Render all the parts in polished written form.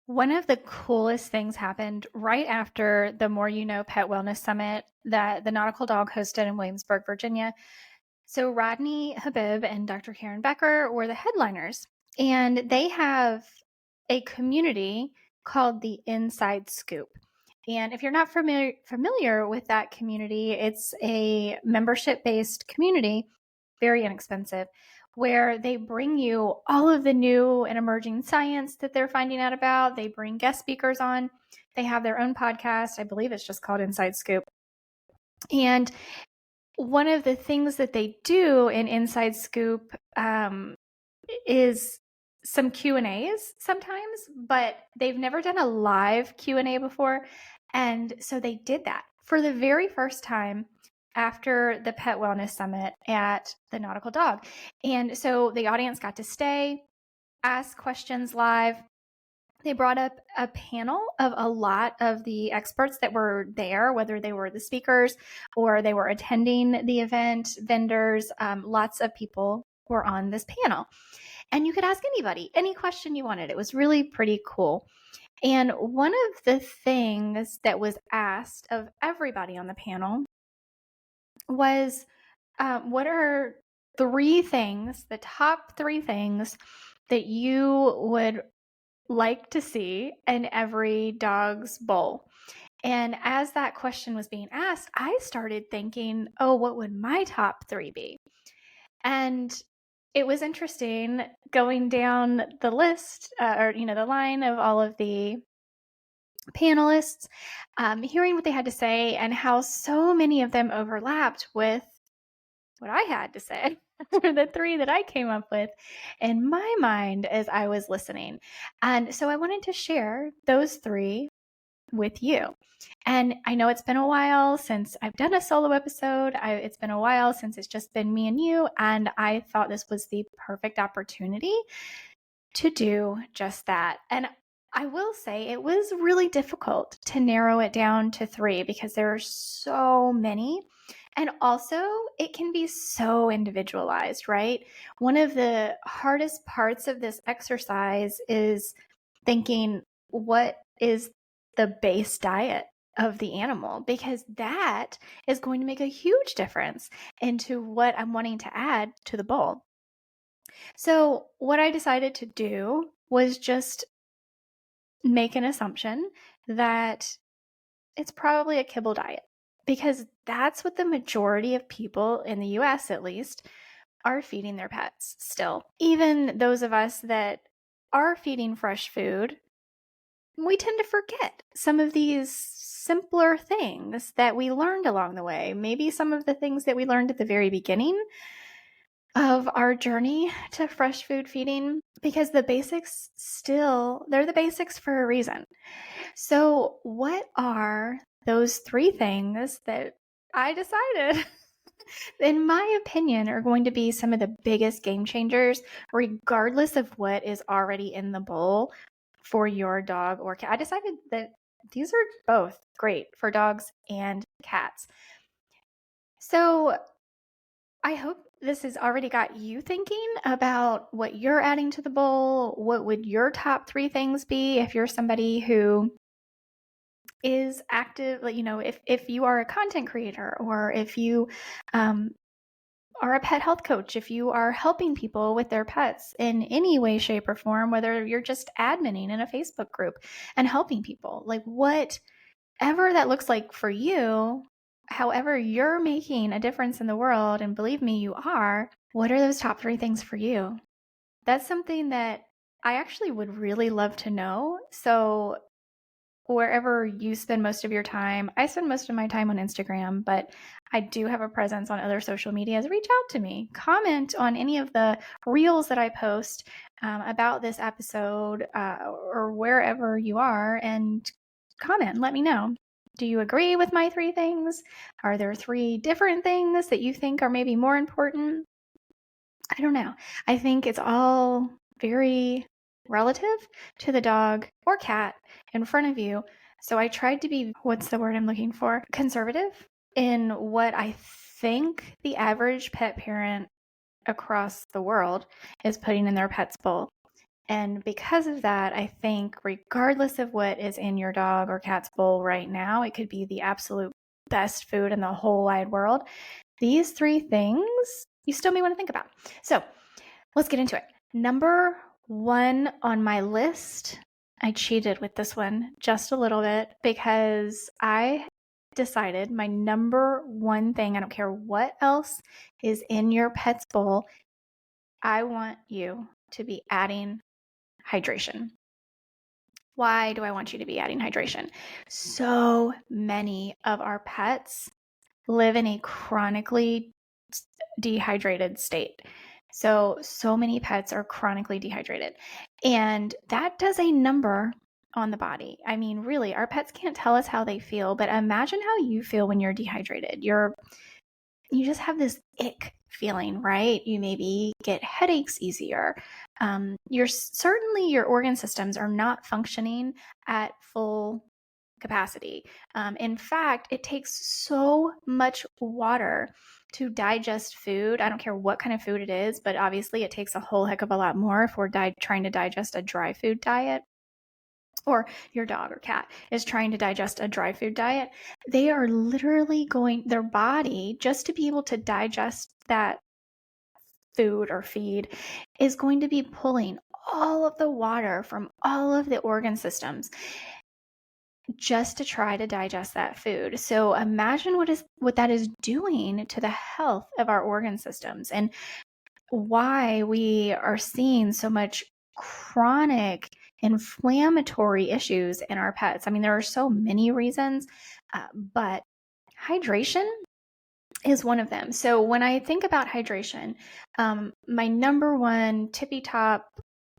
One of the coolest things happened right after the More You Know Pet Wellness Summit that the Nautical Dog hosted in Williamsburg, Virginia. So Rodney Habib and Dr. Karen Becker were the headliners, and they have a community called the Inside Scoop. And if you're not familiar with that community, it's a membership-based community, very inexpensive, where they bring you all of the new and emerging science that they're finding out about. They bring guest speakers on. They have their own podcast. I believe it's just called Inside Scoop. And one of the things that they do in Inside Scoop is some Q&As sometimes, but they've never done a live Q&A before. And so they did that for the very first time after the Pet Wellness Summit at the Nautical Dog. And so the audience got to stay, ask questions live. They brought up a panel of a lot of the experts that were there, whether they were the speakers or they were attending the event, vendors, lots of people were on this panel. And you could ask anybody, any question you wanted. It was really pretty cool. And one of the things that was asked of everybody on the panel was, what are the top 3 things that you would like to see in every dog's bowl? And as that question was being asked, I started thinking, oh, what would my top 3 be? And it was interesting going down the list, the line of all of the panelists, hearing what they had to say and how so many of them overlapped with what I had to say. Were the 3 that I came up with in my mind as I was listening. And so I wanted to share those 3 with you. And I know it's been a while since I've done a solo episode. It's been a while since it's just been me and you. And I thought this was the perfect opportunity to do just that. And I will say it was really difficult to narrow it down to 3 because there are so many. And also, it can be so individualized, right? One of the hardest parts of this exercise is thinking, what is the base diet of the animal? Because that is going to make a huge difference into what I'm wanting to add to the bowl. So what I decided to do was just make an assumption that it's probably a kibble diet, because that's what the majority of people in the US, at least, are feeding their pets still. Even those of us that are feeding fresh food, we tend to forget some of these simpler things that we learned along the way. Maybe some of the things that we learned at the very beginning of our journey to fresh food feeding, because the basics they're the basics for a reason. So what are those 3 things that I decided, in my opinion, are going to be some of the biggest game changers, regardless of what is already in the bowl for your dog or cat? I decided that these are both great for dogs and cats. So I hope this has already got you thinking about what you're adding to the bowl. What would your top 3 things be if you're somebody who is active, if you are a content creator, or if you are a pet health coach, if you are helping people with their pets in any way, shape, or form, whether you're just adminning in a Facebook group and helping people, like whatever that looks like for you, however you're making a difference in the world, and believe me, you are, what are those top 3 things for you? That's something that I actually would really love to know. So wherever you spend most of your time, I spend most of my time on Instagram, but I do have a presence on other social medias. Reach out to me, comment on any of the reels that I post about this episode, or wherever you are, and comment, let me know. Do you agree with my 3 things? Are there 3 different things that you think are maybe more important? I don't know. I think it's all very relative to the dog or cat in front of you. So I tried to be, what's the word I'm looking for? Conservative in what I think the average pet parent across the world is putting in their pet's bowl. And because of that, I think regardless of what is in your dog or cat's bowl right now, it could be the absolute best food in the whole wide world. These 3 things you still may want to think about. So let's get into it. Number 1 on my list, I cheated with this one just a little bit because I decided my number 1 thing, I don't care what else is in your pet's bowl, I want you to be adding hydration. Why do I want you to be adding hydration? So many of our pets live in a chronically dehydrated state. So many pets are chronically dehydrated. And that does a number on the body. I mean, really, our pets can't tell us how they feel, but imagine how you feel when you're dehydrated. You just have this ick feeling, right? You maybe get headaches easier. Certainly your organ systems are not functioning at full capacity. In fact, it takes so much water to digest food. I don't care what kind of food it is, but obviously it takes a whole heck of a lot more if we're trying to digest a dry food diet, or your dog or cat is trying to digest a dry food diet. They are literally their body, just to be able to digest that food or feed, is going to be pulling all of the water from all of the organ systems just to try to digest that food. So imagine what that is doing to the health of our organ systems, and why we are seeing so much chronic inflammatory issues in our pets. I mean, there are so many reasons, but hydration is one of them. So when I think about hydration, my number 1 tippy top,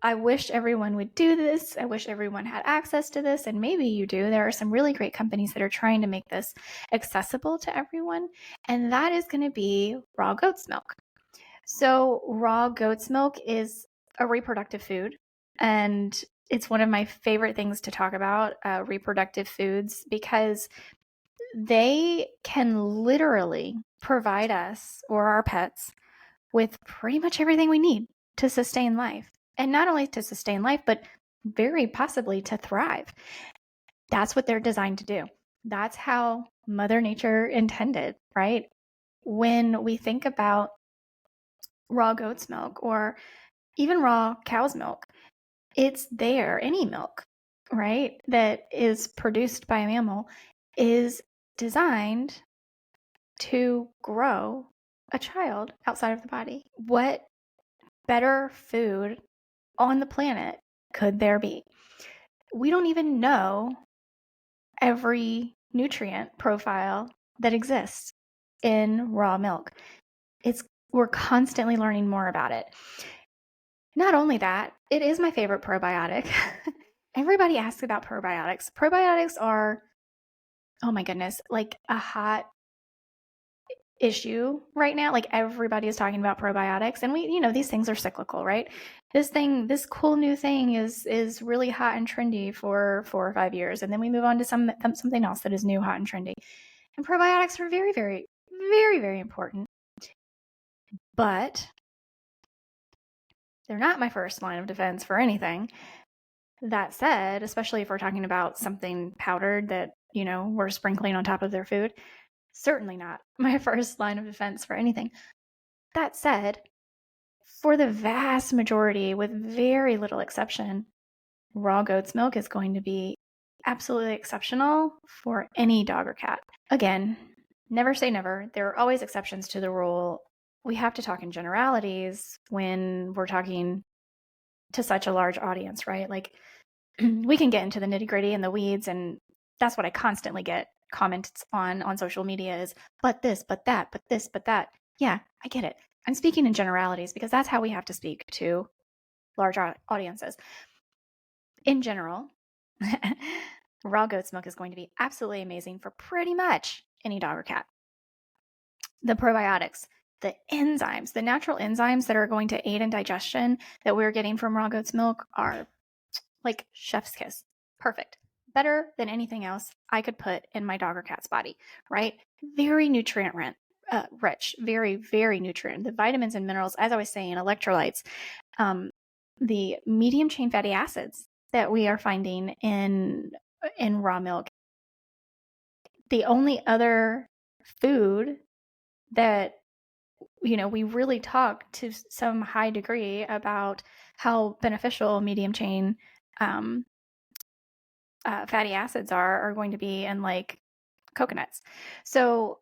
I wish everyone would do this. I wish everyone had access to this, and maybe you do. There are some really great companies that are trying to make this accessible to everyone, and that is going to be raw goat's milk. So raw goat's milk is a reproductive food, and it's one of my favorite things to talk about, reproductive foods, because they can literally provide us or our pets with pretty much everything we need to sustain life. And not only to sustain life, but very possibly to thrive. That's what they're designed to do. That's how Mother Nature intended, right? When we think about raw goat's milk or even raw cow's milk, it's there. Any milk, right, that is produced by a mammal is designed to grow a child outside of the body. What better food on the planet could there be? We don't even know every nutrient profile that exists in raw milk. We're constantly learning more about it. Not only that, it is my favorite probiotic. Everybody asks about probiotics. Probiotics are, oh my goodness, like a hot issue right now. Like everybody is talking about probiotics, and these things are cyclical, right? This cool new thing is really hot and trendy for 4 or 5 years, and then we move on to something else that is new, hot, and trendy. And probiotics are very, very, very, very important, but they're not my first line of defense for anything. That said, especially if we're talking about something powdered that we're sprinkling on top of their food, certainly not my first line of defense for anything. That said, for the vast majority, with very little exception, raw goat's milk is going to be absolutely exceptional for any dog or cat. Again, never say never. There are always exceptions to the rule. We have to talk in generalities when we're talking to such a large audience, right? Like we can get into the nitty-gritty and the weeds, and that's what I constantly get comments on social media is, but this, but that, but this, but that. Yeah, I get it. I'm speaking in generalities because that's how we have to speak to large audiences. In general, raw goat's milk is going to be absolutely amazing for pretty much any dog or cat. The probiotics, the enzymes, the natural enzymes that are going to aid in digestion that we're getting from raw goat's milk are like chef's kiss. Perfect. Better than anything else I could put in my dog or cat's body, right? Very nutrient rich, very, very nutrient. The vitamins and minerals, as I was saying, electrolytes, the medium chain fatty acids that we are finding in raw milk. The only other food that, we really talk to some high degree about how beneficial medium chain fatty acids are going to be in like coconuts. So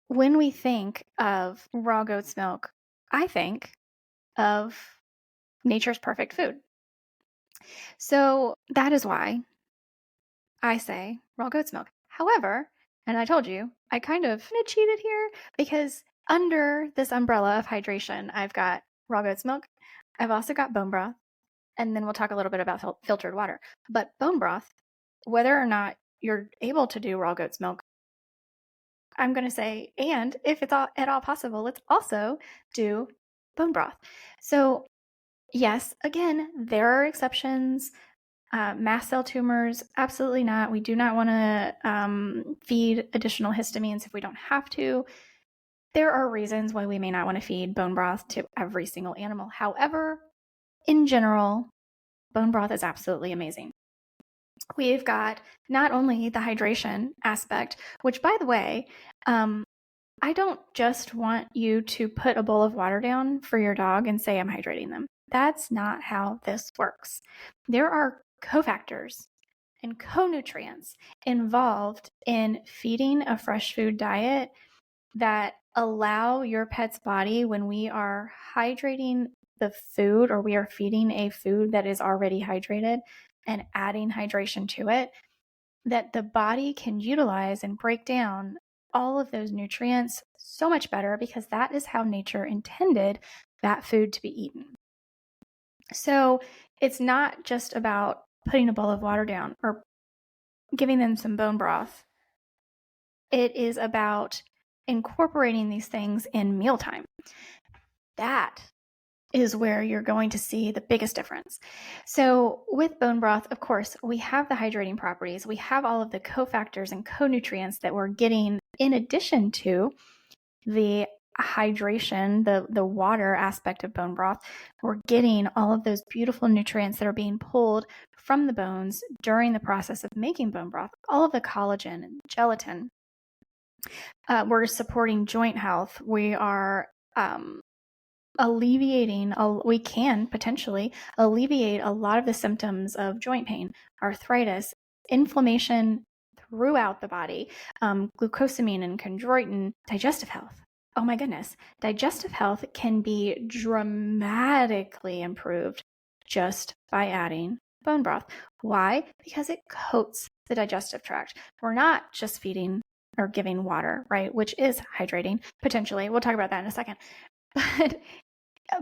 when we think of raw goat's milk, I think of nature's perfect food. So that is why I say raw goat's milk. However, and I told you, I kind of cheated here because under this umbrella of hydration, I've got raw goat's milk. I've also got bone broth. And then we'll talk a little bit about filtered water. But bone broth, whether or not you're able to do raw goat's milk, I'm going to say, and if it's at all possible, let's also do bone broth. So yes, again, there are exceptions. Mast cell tumors, absolutely not. We do not want to feed additional histamines if we don't have to. There are reasons why we may not want to feed bone broth to every single animal. However, in general, bone broth is absolutely amazing. We've got not only the hydration aspect, which, by the way, I don't just want you to put a bowl of water down for your dog and say, I'm hydrating them. That's not how this works. There are cofactors and co-nutrients involved in feeding a fresh food diet that allow your pet's body, when we are hydrating the food or we are feeding a food that is already hydrated and adding hydration to it, that the body can utilize and break down all of those nutrients so much better, because that is how nature intended that food to be eaten. So it's not just about putting a bowl of water down or giving them some bone broth. It is about incorporating these things in mealtime. That is where you're going to see the biggest difference. So with bone broth, of course, we have the hydrating properties. We have all of the cofactors and co-nutrients that we're getting in addition to the hydration, the water aspect of bone broth. We're getting all of those beautiful nutrients that are being pulled from the bones during the process of making bone broth, all of the collagen and gelatin. We're supporting joint health. We are we can potentially alleviate a lot of the symptoms of joint pain, arthritis, inflammation throughout the body, glucosamine and chondroitin, digestive health. Oh my goodness, digestive health can be dramatically improved just by adding bone broth. Why? Because it coats the digestive tract. We're not just feeding or giving water, right? Which is hydrating, potentially. We'll talk about that in a second. But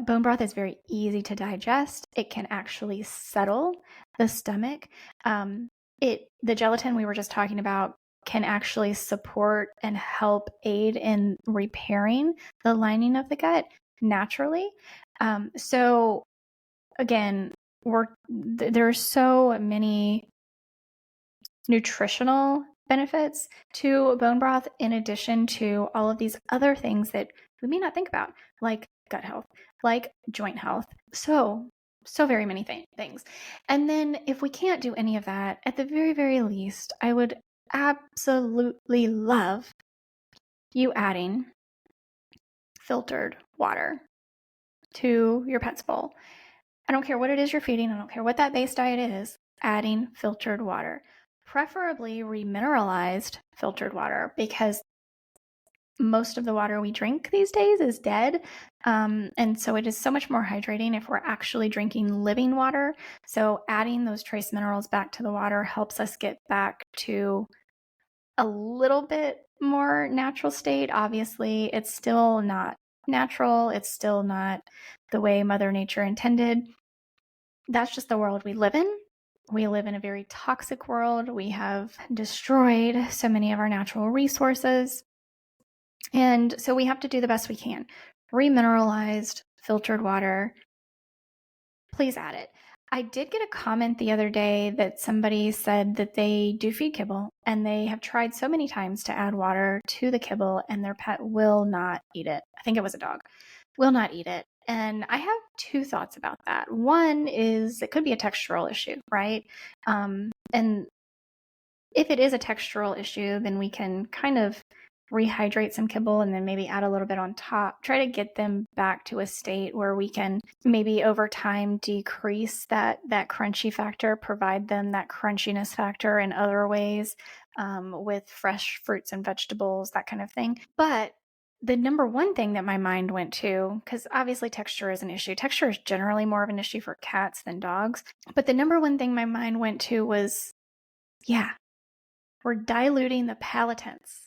bone broth is very easy to digest. It can actually settle the stomach. The gelatin we were just talking about can actually support and help aid in repairing the lining of the gut naturally. So again, there are so many nutritional benefits to bone broth, in addition to all of these other things that we may not think about, like gut health, like joint health. So very many things. And then if we can't do any of that, at the very, very least, I would absolutely love you adding filtered water to your pet's bowl. I don't care what it is you're feeding. I don't care what that base diet is. Adding filtered water, preferably remineralized filtered water, because most of the water we drink these days is dead. And so it is so much more hydrating if we're actually drinking living water. So adding those trace minerals back to the water helps us get back to a little bit more natural state. Obviously, it's still not natural. It's still not the way Mother Nature intended. That's just the world we live in. We live in a very toxic world. We have destroyed so many of our natural resources. And so we have to do the best we can. Remineralized, filtered water, please add it. I did get a comment the other day that somebody said that they do feed kibble and they have tried so many times to add water to the kibble and their pet will not eat it. I think it was a dog. Will not eat it. And I have two thoughts about that. One is it could be a textural issue, right? And if it is a textural issue, then we can kind of rehydrate some kibble and then maybe add a little bit on top. Try to get them back to a state where we can maybe over time decrease that crunchy factor, provide them that crunchiness factor in other ways, with fresh fruits and vegetables, that kind of thing. But the number one thing that my mind went to, because obviously texture is an issue. Texture is generally more of an issue for cats than dogs. But the number one thing my mind went to was, yeah, we're diluting the palatants.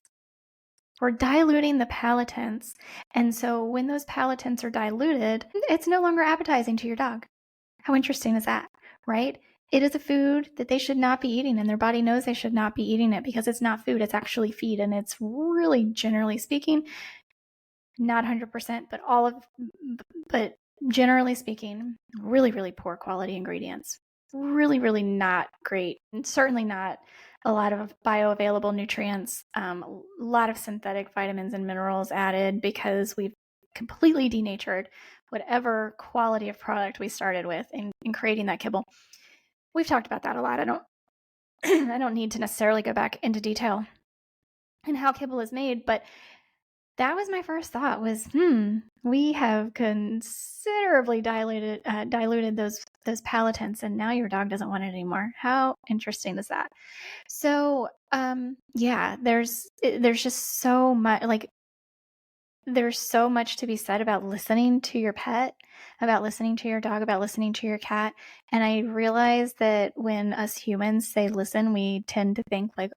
We're diluting the palatants. And so when those palatants are diluted, it's no longer appetizing to your dog. How interesting is that, right? It is a food that they should not be eating, and their body knows they should not be eating it because it's not food, it's actually feed. And it's really, generally speaking, not 100%, but generally speaking, really, really poor quality ingredients. Really, really not great. And certainly not a lot of bioavailable nutrients, a lot of synthetic vitamins and minerals added because we've completely denatured whatever quality of product we started with in creating that kibble. We've talked about that a lot. I don't need to necessarily go back into detail in how kibble is made, but that was my first thought was, we have considerably diluted those palatants, and now your dog doesn't want it anymore. How interesting is that? So, yeah, there's just so much, like, there's so much to be said about listening to your pet, about listening to your dog, about listening to your cat. And I realize that when us humans say listen, we tend to think like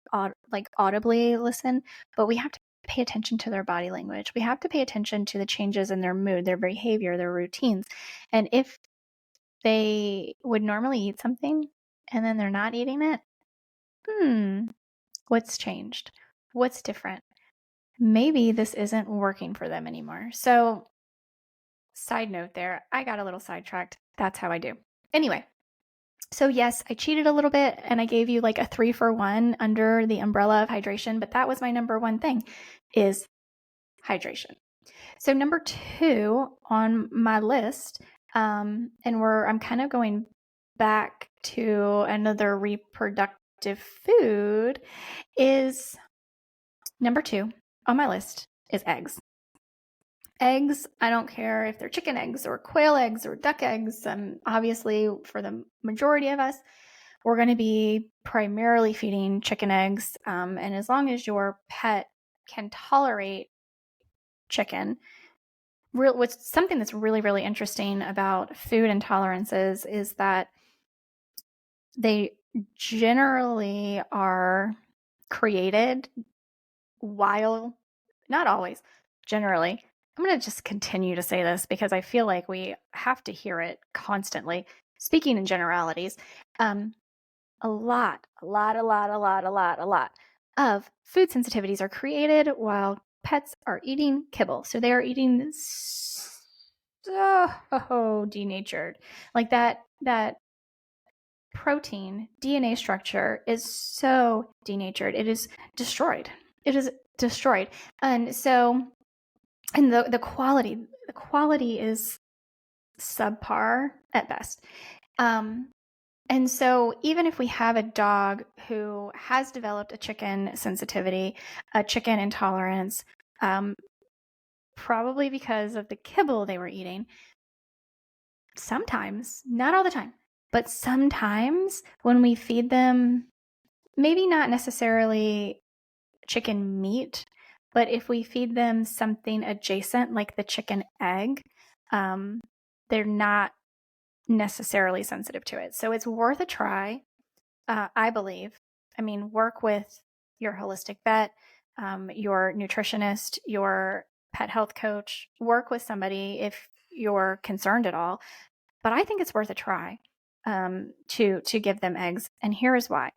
audibly listen, but we have to pay attention to their body language. We have to pay attention to the changes in their mood, their behavior, their routines. And if they would normally eat something and then they're not eating it, what's changed? What's different? Maybe this isn't working for them anymore. So, side note there, I got a little sidetracked. That's how I do. Anyway, so yes, I cheated a little bit and I gave you like a 3-for-1 under the umbrella of hydration, but that was my number one thing is hydration. So number 2 on my list, and I'm kind of going back to another reproductive food, is number 2 on my list is eggs. Eggs, I don't care if they're chicken eggs or quail eggs or duck eggs. Obviously, for the majority of us, we're going to be primarily feeding chicken eggs. And as long as your pet can tolerate chicken, what's something that's really, really interesting about food intolerances is that they generally are created while, not always, generally. I'm going to just continue to say this because I feel like we have to hear it constantly. Speaking in generalities, a lot of food sensitivities are created while pets are eating kibble. So they are eating so denatured. Like that protein DNA structure is so denatured. It is destroyed. And so, and the quality is subpar at best. And so even if we have a dog who has developed a chicken sensitivity, a chicken intolerance, probably because of the kibble they were eating, sometimes, not all the time, but sometimes when we feed them, maybe not necessarily chicken meat, but if we feed them something adjacent like the chicken egg, they're not necessarily sensitive to it. So it's worth a try, I believe. I mean, work with your holistic vet, your nutritionist, your pet health coach, work with somebody if you're concerned at all. But I think it's worth a try to give them eggs. And here is why.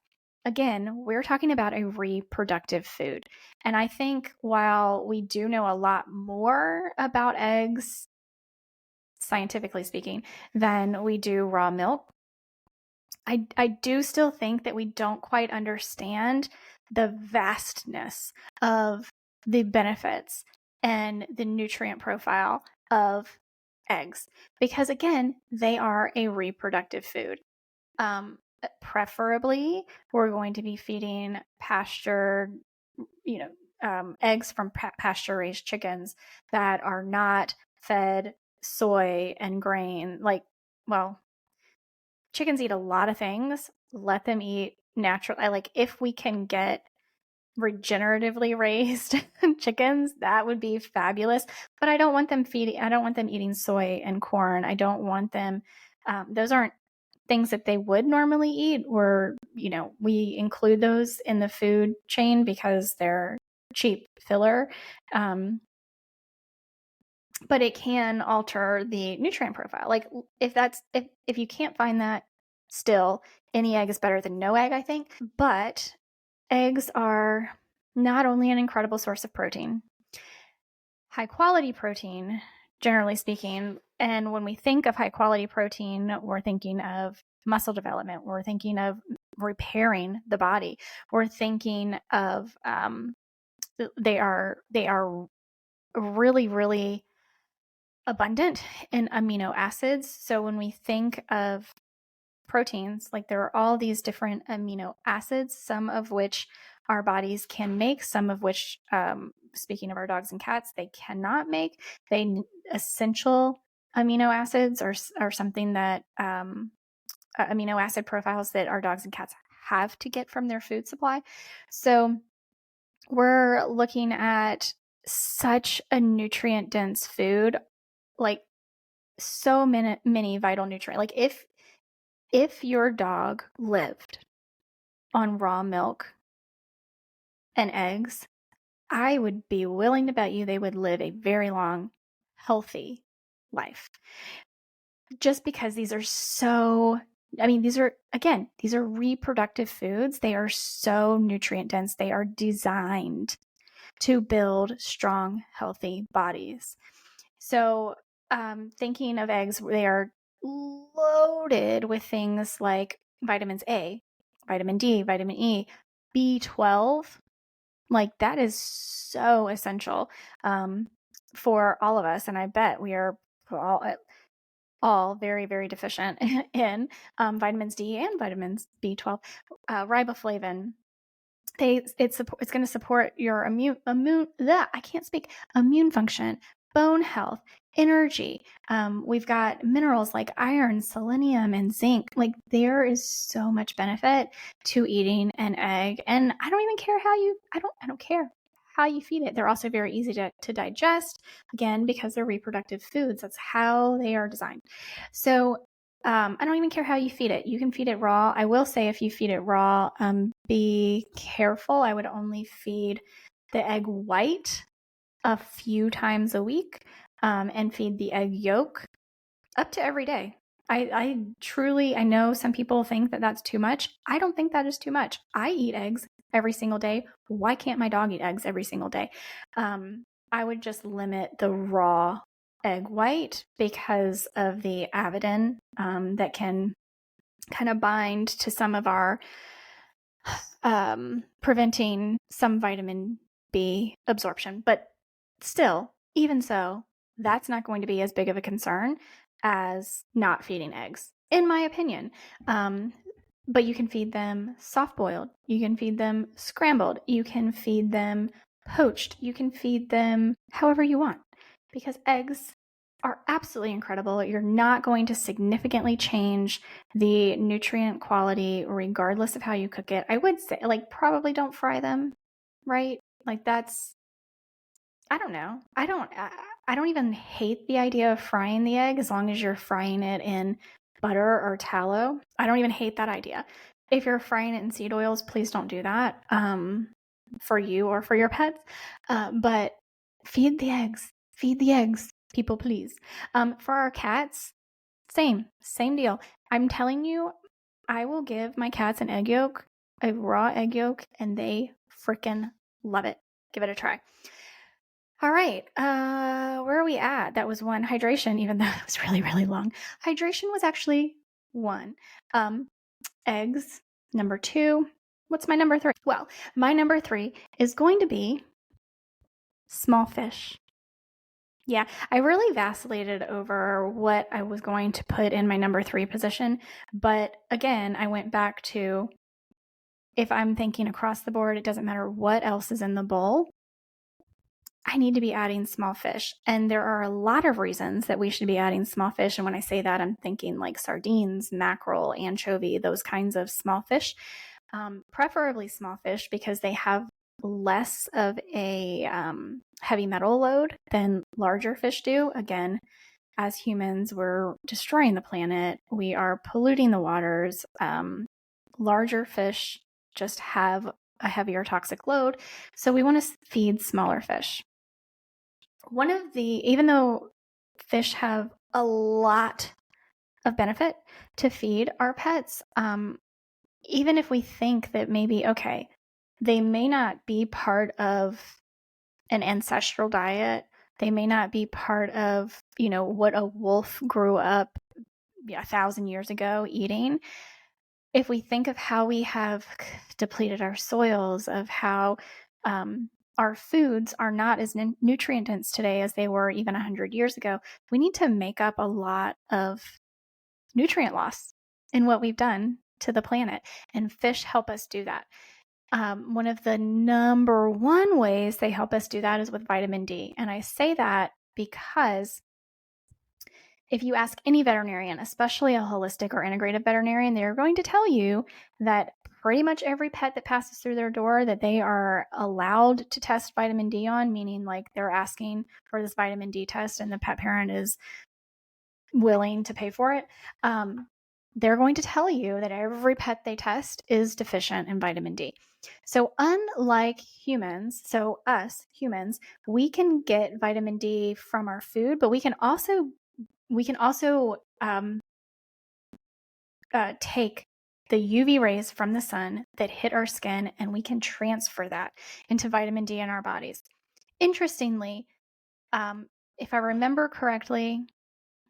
Again, we're talking about a reproductive food. And I think while we do know a lot more about eggs, scientifically speaking, than we do raw milk, I do still think that we don't quite understand the vastness of the benefits and the nutrient profile of eggs, because again, they are a reproductive food. Preferably, we're going to be feeding pasture, eggs from pasture-raised chickens that are not fed soy and grain. Chickens eat a lot of things. Let them eat natural. If we can get regeneratively raised chickens, that would be fabulous. But I don't want them eating soy and corn. I don't want them. Those aren't things that they would normally eat, or we include those in the food chain because they're cheap filler. But it can alter the nutrient profile. If you can't find that, still any egg is better than no egg, I think. But eggs are not only an incredible source of protein, high quality protein, generally speaking. And when we think of high quality protein, we're thinking of muscle development. We're thinking of repairing the body. We're thinking of they are really, really abundant in amino acids. So when we think of proteins, there are all these different amino acids, some of which our bodies can make, some of which, speaking of our dogs and cats, they cannot make. Essential amino acids are something that amino acid profiles that our dogs and cats have to get from their food supply. So we're looking at such a nutrient dense food, so many vital nutrients. If your dog lived on raw milk and eggs, I would be willing to bet you they would live a very long, healthy life. Just because these are reproductive foods. They are so nutrient dense. They are designed to build strong, healthy bodies. So, thinking of eggs, they are loaded with things like vitamins A, vitamin D, vitamin E, B12. That is so essential for all of us. And I bet we are all very, very deficient in vitamins D and vitamins B12. Riboflavin. It's going to support your immune function, bone health, energy. We've got minerals like iron, selenium, and zinc. There is so much benefit to eating an egg, and I don't even care I don't care how you feed it. They're also very easy to digest, again, because they're reproductive foods. That's how they are designed. So I don't even care how you feed it. You can feed it raw. I will say, if you feed it raw, be careful. I would only feed the egg white a few times a week, and feed the egg yolk up to every day. I know some people think that that's too much. I don't think that is too much. I eat eggs every single day. Why can't my dog eat eggs every single day? I would just limit the raw egg white because of the avidin that can kind of bind to some of our preventing some vitamin B absorption. But still, even so, that's not going to be as big of a concern as not feeding eggs, in my opinion. But you can feed them soft-boiled. You can feed them scrambled. You can feed them poached. You can feed them however you want, because eggs are absolutely incredible. You're not going to significantly change the nutrient quality regardless of how you cook it. I would say, probably don't fry them, right? That's, I don't know. I don't even hate the idea of frying the egg, as long as you're frying it in butter or tallow. I don't even hate that idea. If you're frying it in seed oils, please don't do that for you or for your pets. But feed the eggs. Feed the eggs, people, please. For our cats, same deal. I'm telling you, I will give my cats an egg yolk, a raw egg yolk, and they freaking love it. Give it a try. All right, where are we at? That was 1. Hydration, even though it was really, really long. Hydration was actually 1. Eggs, number 2. What's my number 3? Well, my number 3 is going to be small fish. Yeah, I really vacillated over what I was going to put in my number 3 position. But again, I went back to, if I'm thinking across the board, it doesn't matter what else is in the bowl, I need to be adding small fish. And there are a lot of reasons that we should be adding small fish. And when I say that, I'm thinking like sardines, mackerel, anchovy, those kinds of small fish. Preferably small fish because they have less of a heavy metal load than larger fish do. Again, as humans, we're destroying the planet. We are polluting the waters. Larger fish just have a heavier toxic load. So we want to feed smaller fish. Even though fish have a lot of benefit to feed our pets, even if we think that maybe, okay, they may not be part of an ancestral diet, they may not be part of, what a wolf grew up 1,000 years ago eating. If we think of how we have depleted our soils, of how our foods are not as nutrient dense today as they were even 100 years ago, we need to make up a lot of nutrient loss in what we've done to the planet. And fish help us do that. One of the number one ways they help us do that is with vitamin D. And I say that because if you ask any veterinarian, especially a holistic or integrative veterinarian, they're going to tell you that pretty much every pet that passes through their door that they are allowed to test vitamin D on, meaning like they're asking for this vitamin D test and the pet parent is willing to pay for it, they're going to tell you that every pet they test is deficient in vitamin D. So unlike humans, so us humans, we can get vitamin D from our food, but we can also take the UV rays from the sun that hit our skin, and we can transfer that into vitamin D in our bodies. Interestingly, if I remember correctly,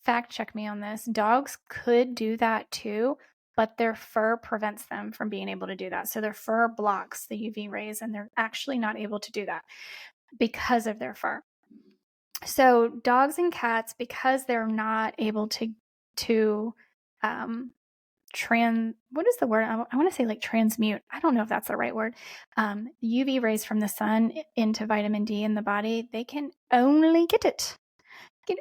fact check me on this, dogs could do that too, but their fur prevents them from being able to do that. So their fur blocks the UV rays, and they're actually not able to do that because of their fur. So dogs and cats, because they're not able to what is the word? I want to say like transmute. I don't know if that's the right word. UV rays from the sun into vitamin D in the body, they can only get it.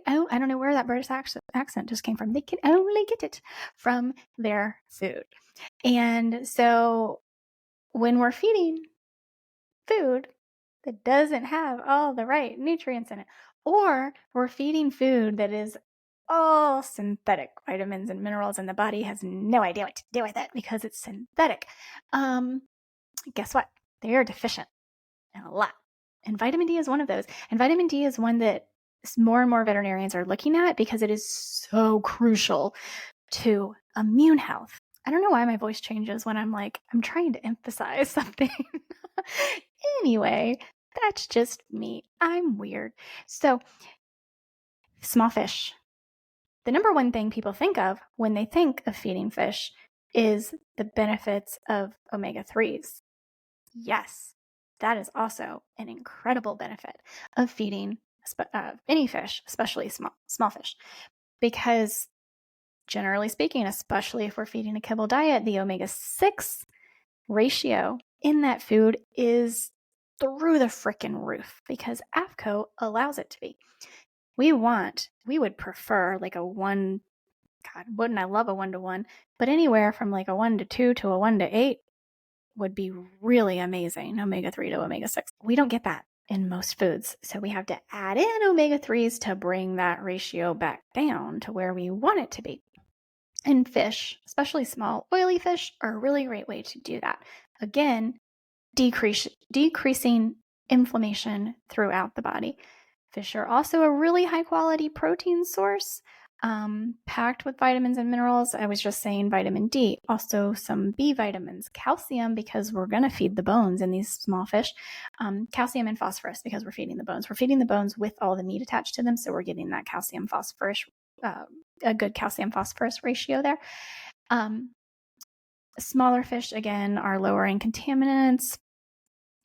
I don't know where that British accent just came from. They can only get it from their food. And so when we're feeding food that doesn't have all the right nutrients in it, or we're feeding food that is all synthetic vitamins and minerals, and the body has no idea what to do with it because it's synthetic, guess what? They are deficient in a lot. And vitamin D is one of those. And vitamin D is one that more and more veterinarians are looking at because it is so crucial to immune health. I don't know why my voice changes when I'm trying to emphasize something. Anyway, that's just me. I'm weird. So, small fish. The number one thing people think of when they think of feeding fish is the benefits of omega-3s. Yes, that is also an incredible benefit of feeding any fish, especially small fish, because generally speaking, especially if we're feeding a kibble diet, the omega-6 ratio in that food is through the frickin' roof because AFCO allows it to be. We would prefer like a 1, God, wouldn't I love a 1-to-1, but anywhere from like a 1-to-2 to a 1-to-8 would be really amazing, omega-3 to omega-6. We don't get that in most foods, so we have to add in omega-3s to bring that ratio back down to where we want it to be. And fish, especially small, oily fish, are a really great way to do that. Again, decreasing inflammation throughout the body. Fish are also a really high-quality protein source, packed with vitamins and minerals. I was just saying vitamin D, also some B vitamins, calcium, because we're going to feed the bones in these small fish, calcium and phosphorus because we're feeding the bones. We're feeding the bones with all the meat attached to them, so we're getting that calcium phosphorus, a good calcium phosphorus ratio there. Smaller fish, again, are lowering contaminants,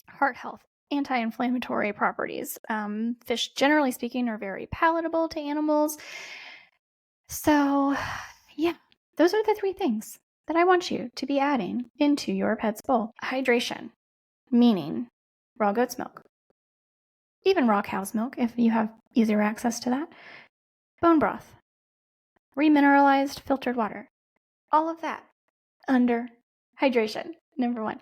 heart health, anti-inflammatory properties. Fish, generally speaking, are very palatable to animals. So, yeah, those are the 3 things that I want you to be adding into your pet's bowl. Hydration, meaning raw goat's milk, even raw cow's milk if you have easier access to that. Bone broth, remineralized filtered water, all of that under hydration, number 1.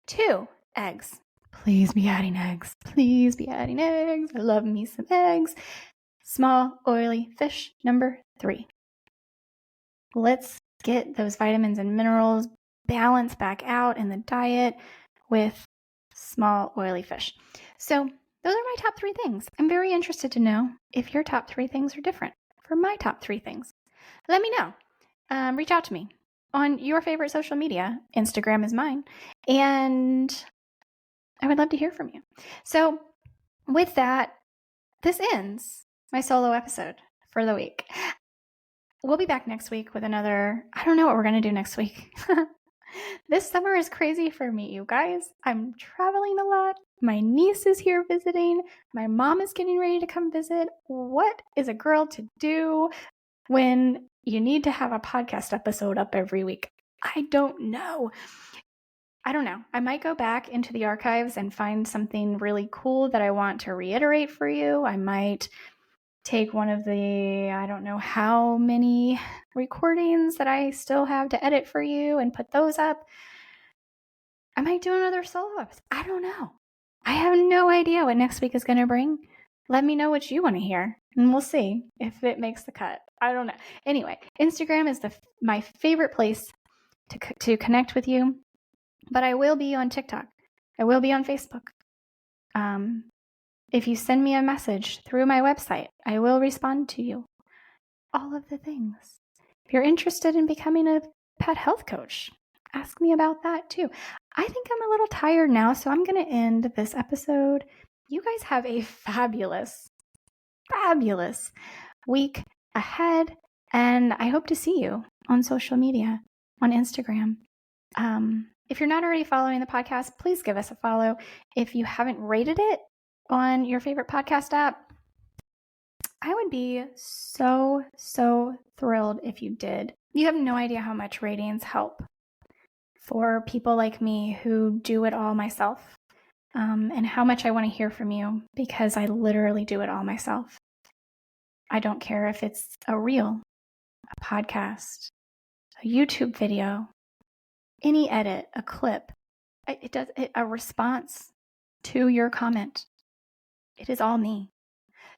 2, eggs. Please be adding eggs. Please be adding eggs. I love me some eggs. Small, oily fish, number 3. Let's get those vitamins and minerals balanced back out in the diet with small, oily fish. So those are my top 3 things. I'm very interested to know if your top 3 things are different from my top 3 things. Let me know. Reach out to me on your favorite social media. Instagram is mine. And I would love to hear from you. So with that, this ends my solo episode for the week. We'll be back next week with another, I don't know what we're going to do next week. This summer is crazy for me, you guys. I'm traveling a lot. My niece is here visiting. My mom is getting ready to come visit. What is a girl to do when you need to have a podcast episode up every week? I don't know. I might go back into the archives and find something really cool that I want to reiterate for you. I might take one of the, I don't know how many recordings that I still have to edit for you and put those up. I might do another solo episode. I don't know. I have no idea what next week is going to bring. Let me know what you want to hear, and we'll see if it makes the cut. I don't know. Anyway, Instagram is my favorite place to connect with you, but I will be on TikTok. I will be on Facebook. If you send me a message through my website, I will respond to you. All of the things. If you're interested in becoming a pet health coach, ask me about that too. I think I'm a little tired now, so I'm going to end this episode. You guys have a fabulous, fabulous week ahead, and I hope to see you on social media, on Instagram. If you're not already following the podcast, please give us a follow. If you haven't rated it on your favorite podcast app, I would be so, so thrilled if you did. You have no idea how much ratings help for people like me who do it all myself, and how much I want to hear from you, because I literally do it all myself. I don't care if it's a reel, a podcast, a YouTube video, any edit, a clip, a response to your comment. It is all me.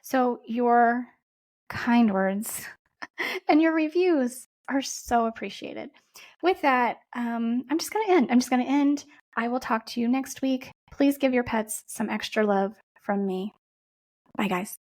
So your kind words and your reviews are so appreciated. With that, I'm just going to end. I will talk to you next week. Please give your pets some extra love from me. Bye, guys.